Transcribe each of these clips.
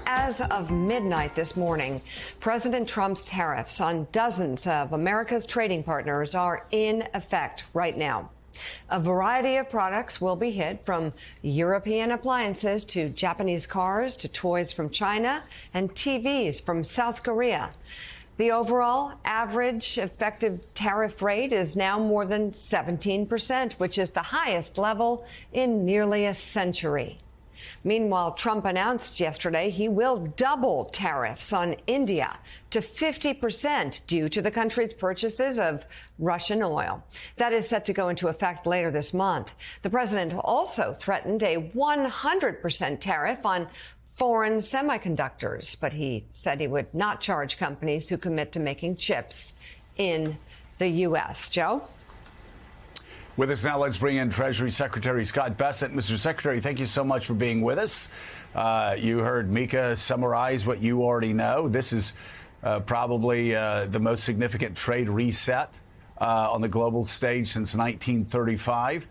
As of midnight this morning, President Trump's tariffs on dozens of America's trading partners are in effect right now. A variety of products will be hit, from European appliances to Japanese cars to toys from China and TVs from South Korea. The overall average effective tariff rate is now more than 17%, which is the highest level in nearly a century. Meanwhile, Trump announced yesterday he will double tariffs on India to 50% due to the country's purchases of Russian oil. That is set to go into effect later this month. The president also threatened a 100% tariff on foreign semiconductors, but he said he would not charge companies who commit to making chips in the U.S. Joe? With us now, let's bring in Treasury Secretary Scott Bessent. Mr. Secretary, thank you so much for being with us. You heard Mika summarize what you already know. This is probably the most significant trade reset on the global stage since 1935.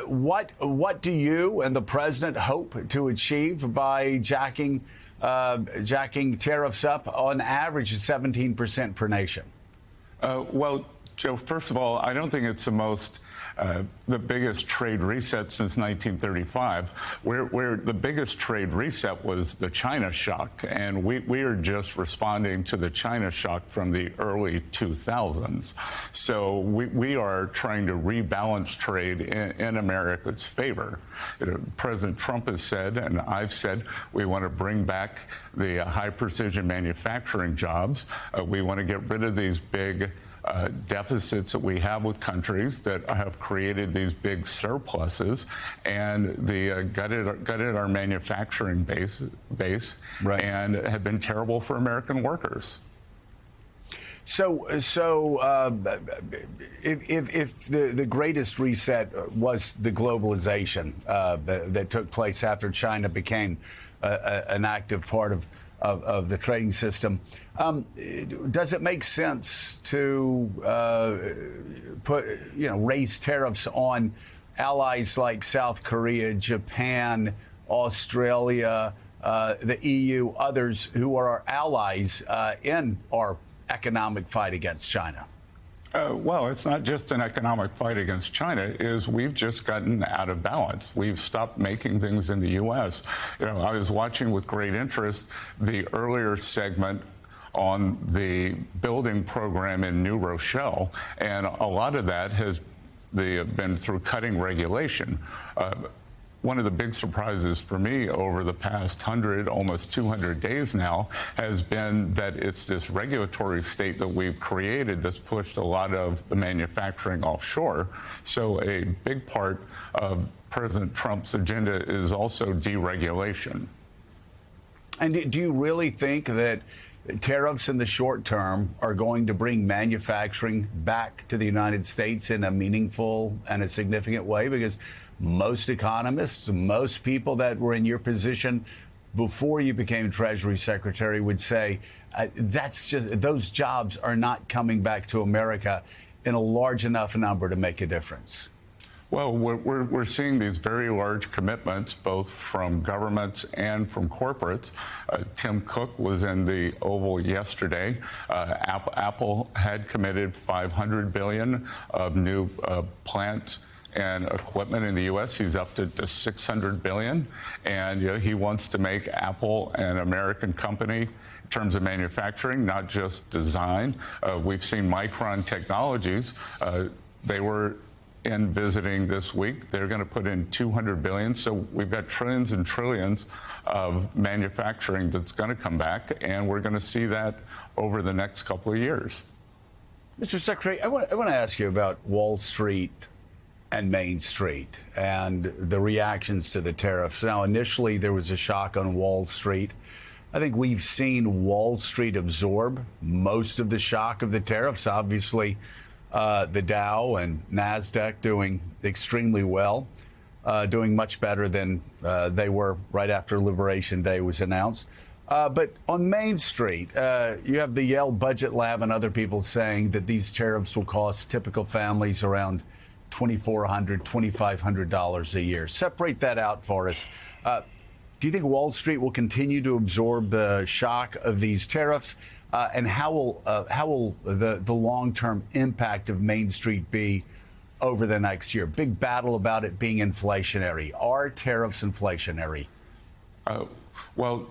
What do you and the president hope to achieve by jacking tariffs up on average at 17% per nation? Well, Joe, first of all, I don't think it's the biggest trade reset since 1935, where the biggest trade reset was the China shock. And we are just responding to the China shock from the early 2000s. So we are trying to rebalance trade in America's favor. President Trump has said, and I've said, we want to bring back the high precision manufacturing jobs. We want to get rid of these big deficits that we have with countries that have created these big surpluses, and gutted our manufacturing base, right, and have been terrible for American workers. So if the greatest reset was the globalization that took place after China became an active part of the trading system, does it make sense to raise tariffs on allies like South Korea, Japan, Australia, the EU, others who are our allies in our economic fight against China? Well, it's not just an economic fight against China. We've just gotten out of balance. We've stopped making things in the U.S. I was watching with great interest the earlier segment on the building program in New Rochelle, and a lot of that has been through cutting regulation. One of the big surprises for me over the past 100, almost 200 days now has been that it's this regulatory state that we've created that's pushed a lot of the manufacturing offshore. So a big part of President Trump's agenda is also deregulation. And do you really think that tariffs in the short term are going to bring manufacturing back to the United States in a meaningful and a significant way? Because most economists, most people that were in your position before you became Treasury Secretary would say those jobs are not coming back to America in a large enough number to make a difference. Well, we're seeing these very large commitments, both from governments and from corporates. Tim Cook was in the Oval yesterday. Apple had committed $500 billion of new plant and equipment in the U.S. He's upped it to $600 billion, and he wants to make Apple an American company in terms of manufacturing, not just design. We've seen Micron Technologies. They were in visiting this week. They're going to put in $200 billion. So we've got trillions and trillions of manufacturing that's going to come back, and we're going to see that over the next couple of years. Mr. Secretary, I want to ask you about Wall Street and Main Street and the reactions to the tariffs. Now, initially, there was a shock on Wall Street. I think we've seen Wall Street absorb most of the shock of the tariffs. Obviously, the Dow and NASDAQ doing extremely well, doing much better than they were right after Liberation Day was announced. But on Main Street, you have the Yale Budget Lab and other people saying that these tariffs will cost typical families around $2,400, $2,500 a year. Separate that out for us. Do you think Wall Street will continue to absorb the shock of these tariffs? And how will the long-term impact of Main Street be over the next year? Big battle about it being inflationary. Are tariffs inflationary? Well,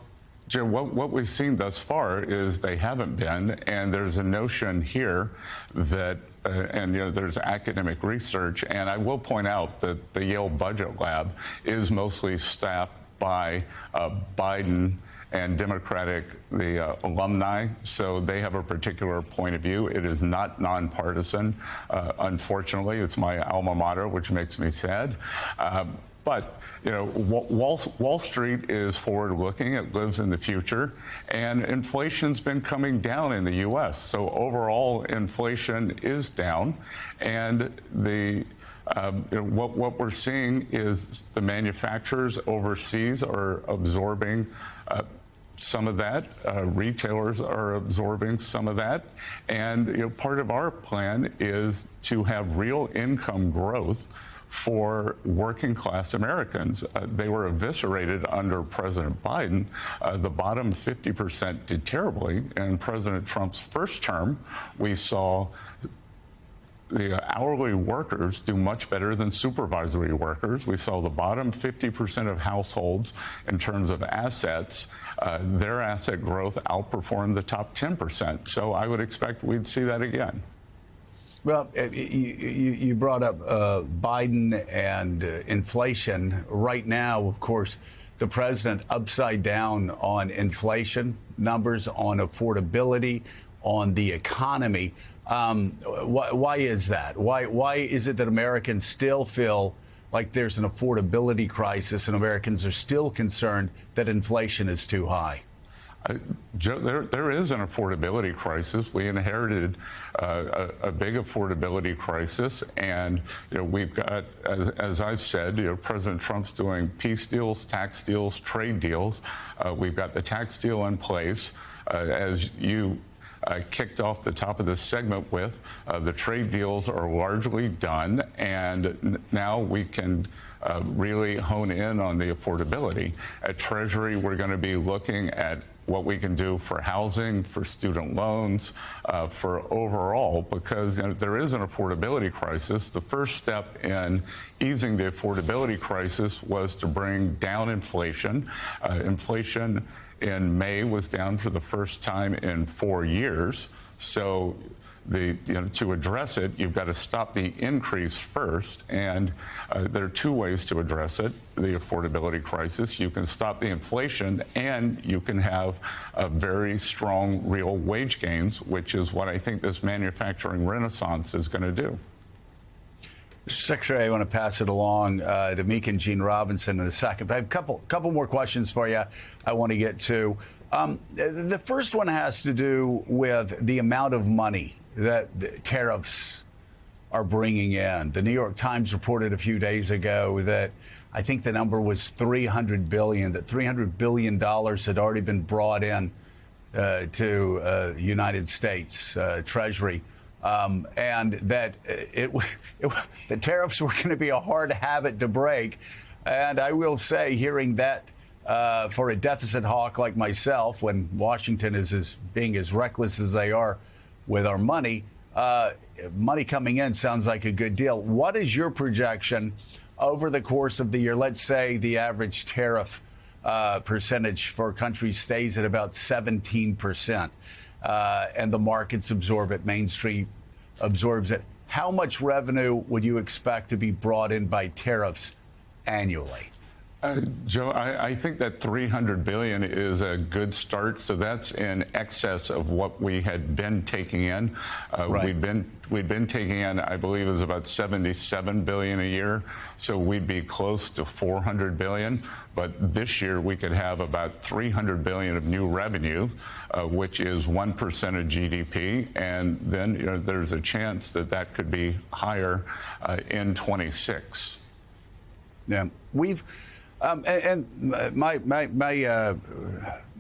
Joe, what we've seen thus far is they haven't been, and there's a notion here that, and there's academic research, and I will point out that the Yale Budget Lab is mostly staffed by Biden and the alumni, so they have a particular point of view. It is not nonpartisan. Unfortunately, it's my alma mater, which makes me sad. But Wall Street is forward-looking. It lives in the future, and inflation's been coming down in the U.S. So overall, inflation is down, and what we're seeing is the manufacturers overseas are absorbing some of that. Retailers are absorbing some of that, and part of our plan is to have real income growth for working class Americans. They were eviscerated under President Biden. The bottom 50% did terribly. In President Trump's first term, we saw the hourly workers do much better than supervisory workers. We saw the bottom 50% of households in terms of assets, their asset growth outperformed the top 10%. So I would expect we'd see that again. Well, you brought up Biden and inflation. Right now, of course, the president upside down on inflation numbers, on affordability, on the economy. Why is that? Why is it that Americans still feel like there's an affordability crisis and Americans are still concerned that inflation is too high? Joe, there is an affordability crisis. We inherited a big affordability crisis, and we've got, as I've said, President Trump's doing peace deals, tax deals, trade deals. We've got the tax deal in place, as you kicked off the top of this segment with. The trade deals are largely done, and now we can really hone in on the affordability. At Treasury, we're going to be looking at what we can do for housing, for student loans, for overall, because there is an affordability crisis. The first step in easing the affordability crisis was to bring down inflation. Inflation in May was down for the first time in 4 years. So to address it, you've got to stop the increase first. And there are two ways to address it, the affordability crisis. You can stop the inflation, and you can have a very strong real wage gains, which is what I think this manufacturing renaissance is going to do. Mr. Secretary, I want to pass it along to Meek and Gene Robinson in a second. But I have a couple more questions for you I want to get to. The first one has to do with the amount of money that the tariffs are bringing in. The New York Times reported a few days ago that I think the number was $300 billion, that $300 billion had already been brought in to United States Treasury. And that the tariffs were going to be a hard habit to break. And I will say, hearing that for a deficit hawk like myself, when Washington is being as reckless as they are with our money, money coming in sounds like a good deal. What is your projection over the course of the year? Let's say the average tariff percentage for a country stays at about 17%. And the markets absorb it, Main Street absorbs it. How much revenue would you expect to be brought in by tariffs annually? Joe, I think that $300 billion is a good start. So that's in excess of what we had been taking in. Right. We'd been taking in, I believe, it was about $77 billion a year. So we'd be close to $400 billion. But this year we could have about $300 billion of new revenue, which is 1% of GDP. And then there's a chance that that could be higher in 26. Yeah, we've. My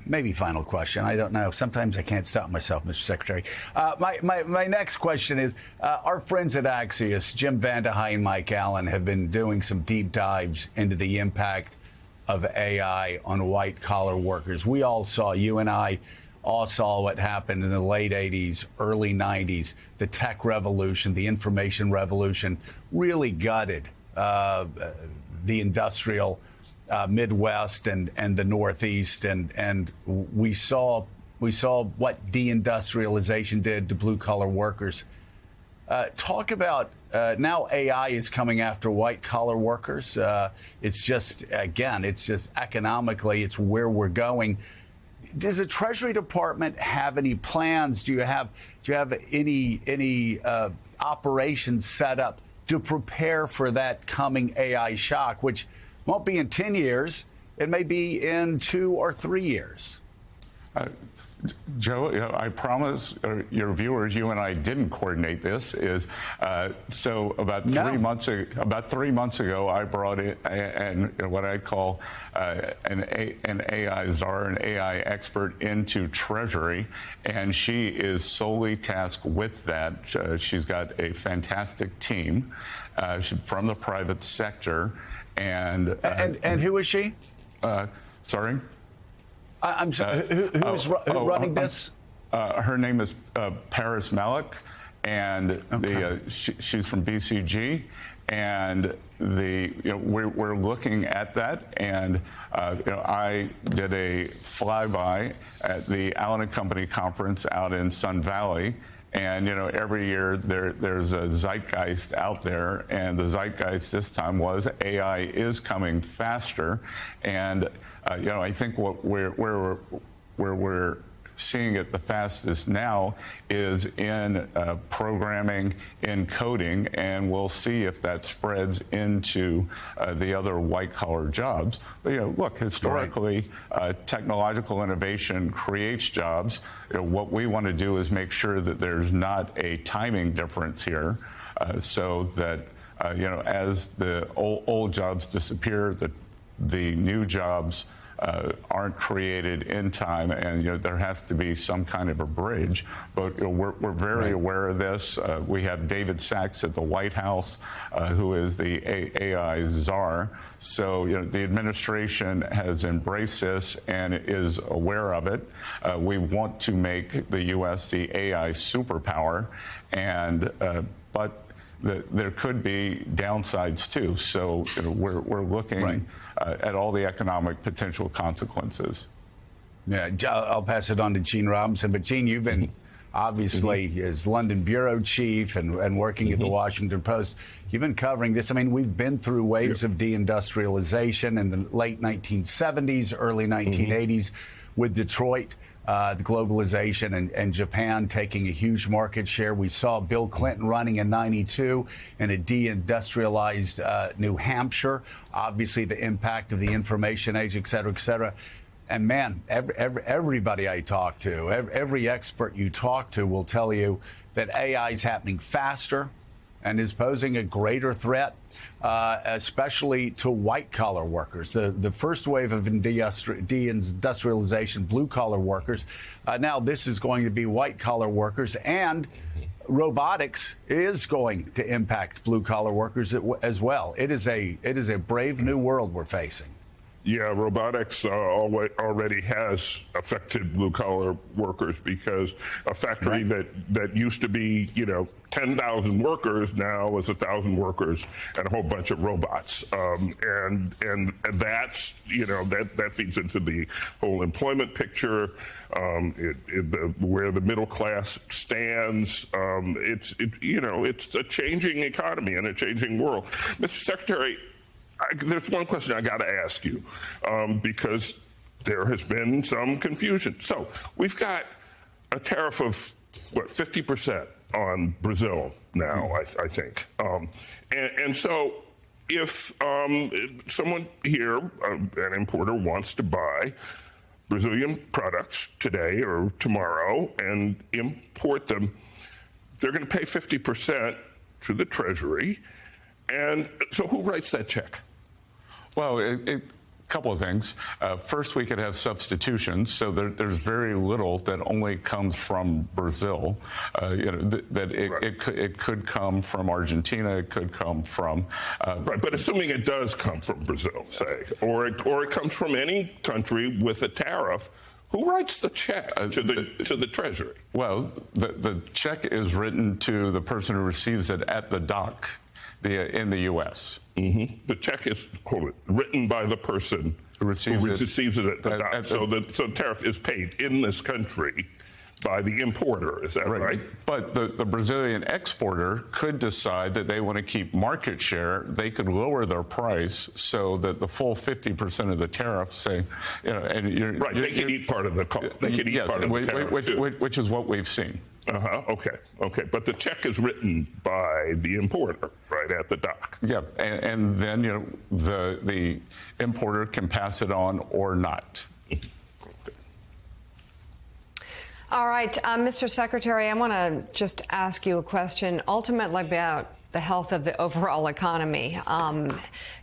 maybe final question. I don't know. Sometimes I can't stop myself, Mr. Secretary. My next question is, our friends at Axios, Jim VandeHei and Mike Allen, have been doing some deep dives into the impact of AI on white-collar workers. We all saw, you and I all saw what happened in the late 80s, early 90s. The tech revolution, the information revolution really gutted the industrial Midwest and the Northeast, and we saw what deindustrialization did to blue-collar workers. Talk about now AI is coming after white-collar workers. It's just, again, it's just economically, it's where we're going. Does the Treasury Department have any plans? Do you have any operations set up to prepare for that coming AI shock, which won't be in 10 years? It may be in 2 or 3 years. Joe, I promise your viewers, you and I didn't coordinate this. So about 3 months ago, I brought in what I call an AI czar, an AI expert into Treasury, and she is solely tasked with that. She's got a fantastic team from the private sector, and who is she? Sorry. I'm sorry. Who's running this? Her name is Paris Malik, and she's from BCG, and we're looking at that. And I did a flyby at the Allen & Company conference out in Sun Valley. And, every year there's a zeitgeist out there, and the zeitgeist this time was AI is coming faster. And, I think what where we're seeing it the fastest now is in programming, in coding, and we'll see if that spreads into the other white-collar jobs. But, look, historically, technological innovation creates jobs. What we want to do is make sure that there's not a timing difference here, so that, as the old jobs disappear, the new jobs aren't created in time, and there has to be some kind of a bridge. But we're very aware of this. We have David Sachs at the White House, who is the AI czar. So the administration has embraced this and is aware of it. We want to make the U.S. the AI superpower, and but there could be downsides too. So we're looking at all the economic potential consequences. Yeah, I'll pass it on to Gene Robinson. But Gene, you've been obviously as London bureau chief and working at the Washington Post. You've been covering this. I mean, we've been through waves of deindustrialization in the late 1970s, early 1980s with Detroit. The globalization and Japan taking a huge market share. We saw Bill Clinton running in '92 in a deindustrialized New Hampshire. Obviously, the impact of the information age, et cetera, et cetera. And man, everybody I talk to, every expert you talk to will tell you that AI is happening faster and is posing a greater threat, especially to white-collar workers. The first wave of deindustrialization, blue-collar workers. Now this is going to be white-collar workers, and robotics is going to impact blue-collar workers as well. It is a brave new world we're facing. Yeah, robotics already has affected blue-collar workers, because a factory that used to be, 10,000 workers now is 1,000 workers and a whole bunch of robots. And that's, that feeds into the whole employment picture, where the middle class stands. It's a changing economy and a changing world. Mr. Secretary, there's one question I got to ask you, because there has been some confusion. So we've got a tariff of, 50% on Brazil now, I think. And so if someone here, an importer, wants to buy Brazilian products today or tomorrow and import them, they're going to pay 50% to the Treasury. And so who writes that check? Well, couple of things. First, we could have substitutions, so there's very little that only comes from Brazil. It could come from Argentina, it could come from right. But assuming it does come from Brazil, say, or it comes from any country with a tariff, who writes the check to the Treasury? Well, the check is written to the person who receives it at the dock in the U.S. Mm-hmm. The check is written by the person who receives it at the dock. So the tariff is paid in this country by the importer. Is that right? But the Brazilian exporter could decide that they want to keep market share. They could lower their price so that the full 50% of the tariff, say, they can eat part of the cost. They can eat part of the tariff, which is what we've seen. Okay. But the check is written by the importer, right, at the dock. Yeah, and then the importer can pass it on or not. All right, Mr. Secretary, I want to just ask you a question ultimately about the health of the overall economy.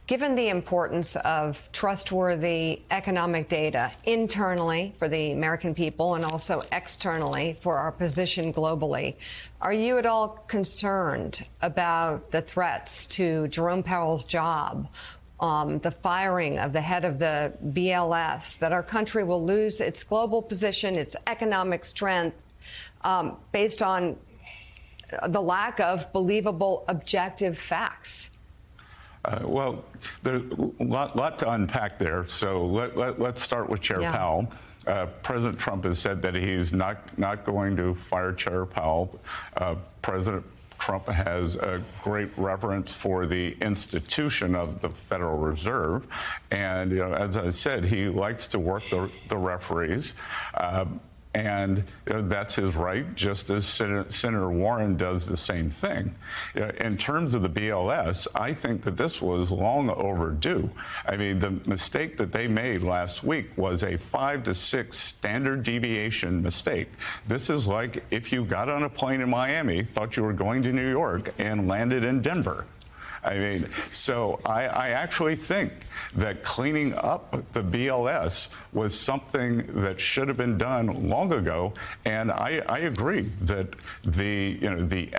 Given the importance of trustworthy economic data internally for the American people and also externally for our position globally, are you at all concerned about the threats to Jerome Powell's job, the firing of the head of the BLS, that our country will lose its global position, its economic strength, based on the lack of believable objective facts? Well, there's a lot to unpack there. So let's start with Chair Powell. President Trump has said that he's not going to fire Chair Powell. President Trump has a great reverence for the institution of the Federal Reserve. And, as I said, he likes to work the referees. And that's his right, just as Senator Warren does the same thing. In terms of the BLS, I think that this was long overdue. I mean, the mistake that they made last week was a 5 to 6 standard deviation mistake. This is like if you got on a plane in Miami, thought you were going to New York, and landed in Denver. I mean, so I actually think that cleaning up the BLS was something that should have been done long ago. And I agree that the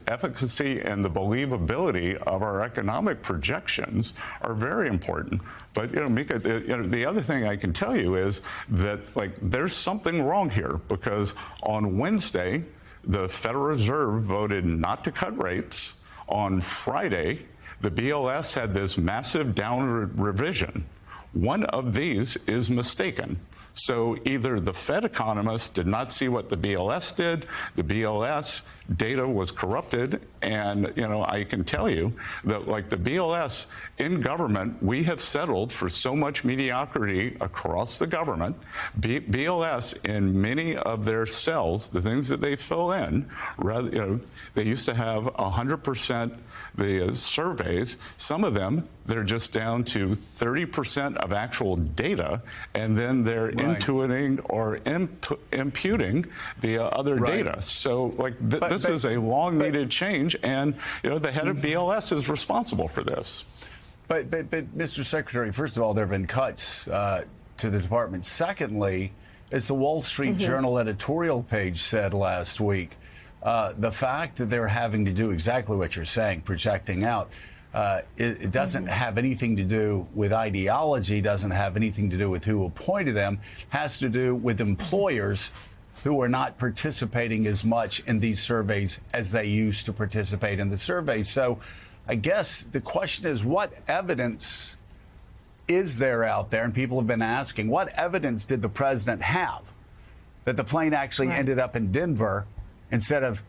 efficacy and the believability of our economic projections are very important. But, Mika, the other thing I can tell you is that, there's something wrong here, because on Wednesday, the Federal Reserve voted not to cut rates. On Friday, the BLS had this massive downward revision. One of these is mistaken. So either the Fed economists did not see what the BLS did, the BLS data was corrupted, and, I can tell you that, the BLS in government, we have settled for so much mediocrity across the government. BLS in many of their cells, the things that they fill in, they used to have 100% the surveys. Some of them, they're just down to 30% of actual data, and then they're intuiting or imputing the other data. So, this is a long-needed change, and the head of BLS is responsible for this. But Mr. Secretary, first of all, there have been cuts to the department. Secondly, as the Wall Street Journal editorial page said last week, the fact that they're having to do exactly what you're saying, projecting out, it doesn't have anything to do with ideology, doesn't have anything to do with who appointed them, has to do with employers who are not participating as much in these surveys as they used to participate in the surveys. So I guess the question is, what evidence is there out there? And people have been asking, what evidence did the president have that the plane actually ended up in Denver instead of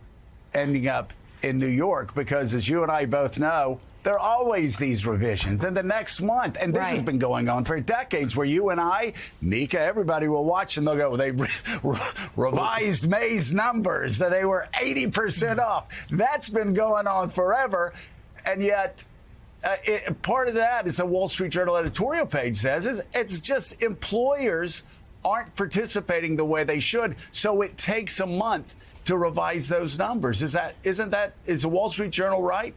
ending up in New York? Because as you and I both know, there are always these revisions. And the next month, and this has been going on for decades, where you and I, Mika, everybody will watch and they'll go, they revised May's numbers. So they were 80% off. That's been going on forever. And yet, part of that, as the Wall Street Journal editorial page says, is it's just employers aren't participating the way they should. So it takes a month to revise those numbers. Is the Wall Street Journal right?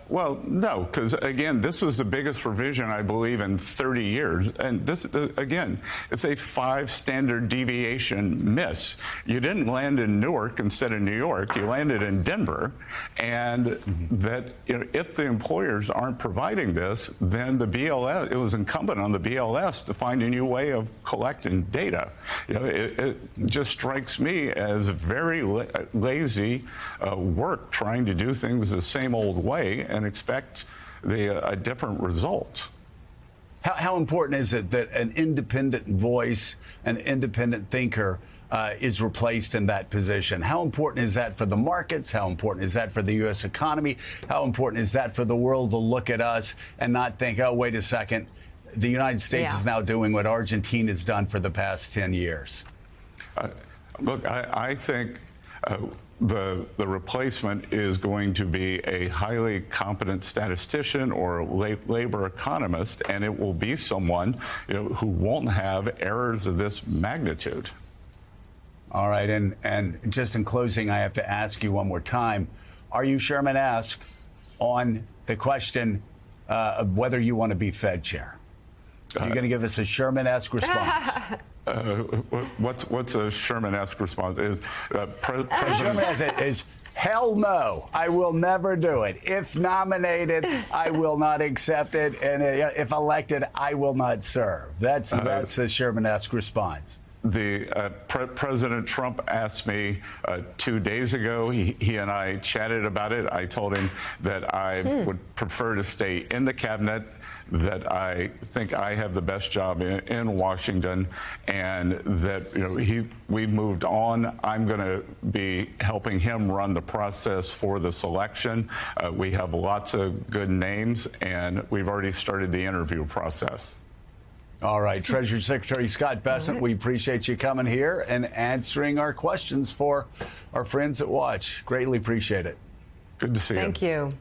Well, no, because again, this was the biggest revision, I believe, in 30 years. And this, again, it's a 5 standard deviation miss. You didn't land in Newark instead of New York. You landed in Denver. And that, you know, if the employers aren't providing this, then the BLS, it was incumbent on the BLS to find a new way of collecting data. You know, it just strikes me as very lazy work trying to do things the same old way and expect a different result. How important is it that an independent voice, an independent thinker is replaced in that position? How important is that for the markets? How important is that for the U.S. economy? How important is that for the world to look at us and not think, oh, wait a second, the United States is now doing what Argentina has done for the past 10 years? Look, I think the replacement is going to be a highly competent statistician or labor economist, and it will be someone, you know, who won't have errors of this magnitude. All right, and just in closing, I have to ask you one more time: are you Sherman-esque on the question of whether you want to be Fed chair? Are you going to give us a Sherman-esque response? What's a Sherman-esque response? Sherman is hell no. I will never do it. If nominated, I will not accept it, and if elected, I will not serve. That's a Sherman-esque response. President Trump asked me 2 days ago. He and I chatted about it. I told him that I would prefer to stay in the cabinet, that I think I have the best job in Washington, and that, you know, we moved on. I'm going to be helping him run the process for this election. We have lots of good names, and we've already started the interview process. All right, Treasury Secretary Scott Bessent, we appreciate you coming here and answering our questions for our friends at Watch. Greatly appreciate it. Good to see you. Thank you.